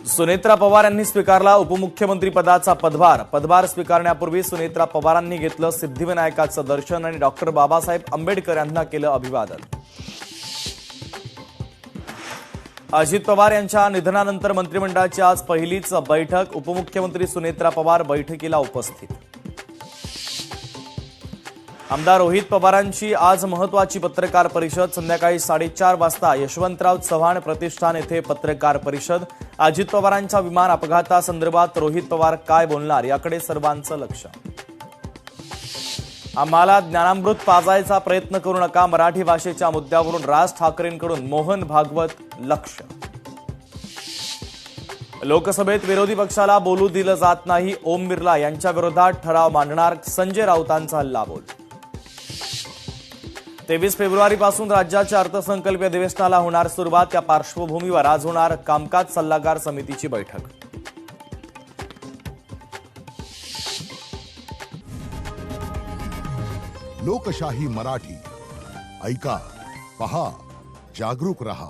सुनेत्रा पवार यांनी स्वीकारला उपमुख्यमंत्री पदाचा पदभार स्वीकारण्यापूर्वी सुनेत्रा पवारांनी घेतलं सिद्धिविनायकाचं दर्शन आणि डॉक्टर बाबासाहेब आंबेडकर यांना केलं अभिवादन। अजित पवार यांच्या निधनानंतर मंत्रिमंडळाची आज पहिलीच बैठक, उपमुख्यमंत्री सुनेत्रा पवार बैठकीला उपस्थित। आमदार रोहित पवारांची आज महत्त्वाची पत्रकार परिषद, संध्याकाळी 4:30 वाजता यशवंतराव चव्हाण प्रतिष्ठान येथे पत्रकार परिषद। अजित पवारांच्या विमान अपघातासंदर्भात रोहित पवार काय बोलणार याकडे सर्वांचं लक्ष। आम्हाला ज्ञानामृत पाजायचा प्रयत्न करू नका, मराठी भाषेच्या मुद्द्यावरून राज ठाकरेंकडून मोहन भागवत लक्ष। लोकसभेत विरोधी पक्षाला बोलू दिलं जात नाही, ओम बिर्ला यांच्या विरोधात ठराव मांडणार, संजय राऊतांचा हल्लाबोल। 23 फेब्रुवारीपासून राज्याच्या अर्थसंकल्पीय अधिवेशनाला होणार सुरुवात, या पार्श्वभूमीवर आज होणार कामकाज सल्लागार समितीची बैठक। लोकशाही मराठी ऐका, पहा, जागरूक रहा।